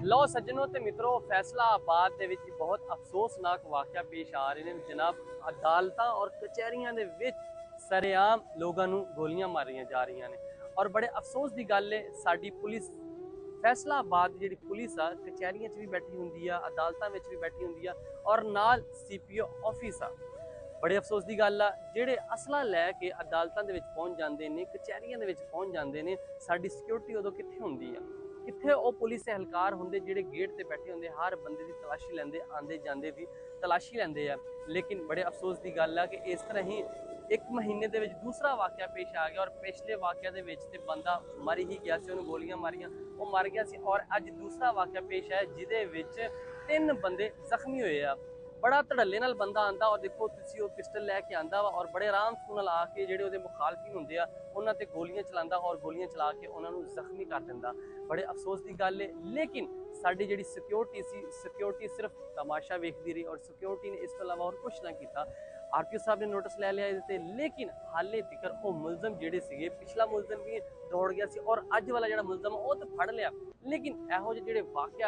लो सज्जनों ते मित्रों, फैसलाबाद दे विच बहुत अफसोसनाक वाक़या पेश आ रहे हैं जनाब। अदालतां और कचहरियां दे विच सरेआम लोगों नूं गोलियां मारियां जा रही ने और बड़े अफसोस की गल है साडी पुलिस फैसलाबाद जी पुलिस आ कचहरियां च भी बैठी हुंदी आ, अदालतां विच भी बैठी हुंदी आ और नाल CPO ऑफिस आ। बड़े अफसोस की गल आ जिहड़े असला लैके अदालतां दे विच पहुंच जांदे ने, कचहरियां दे विच पहुंच जांदे ने, साडी सिक्योरिटी उदों कित्थे हुंदी आ? कित्थे वो पुलिस एहलकार होंदे जिहड़े गेट ते बैठे होंदे, हर बंदे की तलाशी लैंदे, आंदे जांदे दी तलाशी लैंदे आ। लेकिन बड़े अफसोस की गल है कि इस तरह ही एक महीने दे विच दूसरा वाक़या पेश आ गया और पिछले वाक़या दे विच ते बंदा मर ही गया सी, उन्होंने गोलियां मारियां, वो मर गया सी। और अज दूसरा वाक़या पेश है जिहदे विच 3 बंदे जख्मी होए आ। बड़ा धड़ल्ले नाल बंदा आंदा और देखो तुसीं वो पिस्टल लैके आंदा वा और बड़े आराम नाल आके जिहड़े उहदे मुखालफिन हुंदे आ उन्हां ते गोलियां चलांदा और गोलियां चला के उन्हां नूं जख्मी कर दिंदा। बड़े अफसोस की गल है। लेकिन साडी जिहड़ी सिक्योरिटी सी, सिक्योरिटी सिर्फ तमाशा वेखदी रही और सिक्योरिटी ने इस तो अलावा और कुछ ना किया। RPO साहब ने नोटिस लै लिया इहदे ते, लेकिन हाले तिकर वो मुलजम जिहड़े सीगे, पिछला मुलजम भी दौड़ गया सी और अज वाला जिहड़ा मुलजम वो तो फड़ लिया। लेकिन इहो जिहड़े वाक़या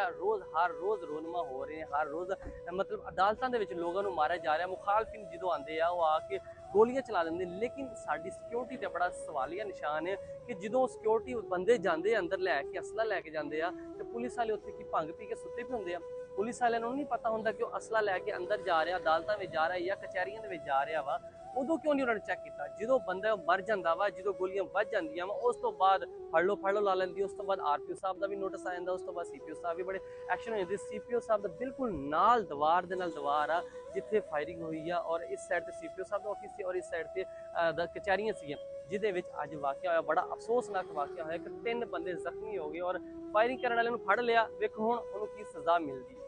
हर रोज़ रोनमा हो रहे हैं, हर रोज़ मतलब अदालतां दे विच लोगों नूं मारिया जा रहा, मुखालफिन जदों आंदे आ वो आके गोलियां चला देंगे। लेकिन साडी सिक्योरिटी ते बड़ा सवालिया निशान है कि जो सिक्योरिटी बंदे जाते अंदर लैके असला लैके जाते हैं तो पुलिस वाले उत्थे की भंग पी के सुते पे होंगे। पुलिस वाले नहीं पता होंगे कि असला लैके अंदर जा रहा, अदालतों में जा रहा है या कचहरियों में जा रहा वा, उदों क्यों नहीं उन्होंने चेक किया? जो बंदा मर जाता वा, जो गोलियां बज जांदियां वा, उस तो बाद फड़ लो ला लेंदी, उस तो बाद RPO साहब का भी नोटिस आ जाता, उस तो बाद CPO साहब भी बड़े एक्शन हो जाते। CPO साहब का बिल्कुल नाल दीवार दे नाल दीवार आ जिथे फायरिंग हुई है और इस साइड से CPO साहब का ऑफिस से और इस साइड से कचहरियां सी, जिहदे विच अज वाक़या होया, बड़ा अफसोसनाक वाक़या होया कि 3 बंदे जख्मी हो गए और फायरिंग करने वाले नूं फड़ लिया। वेखो हुण उहनूं की सज़ा मिलदी है।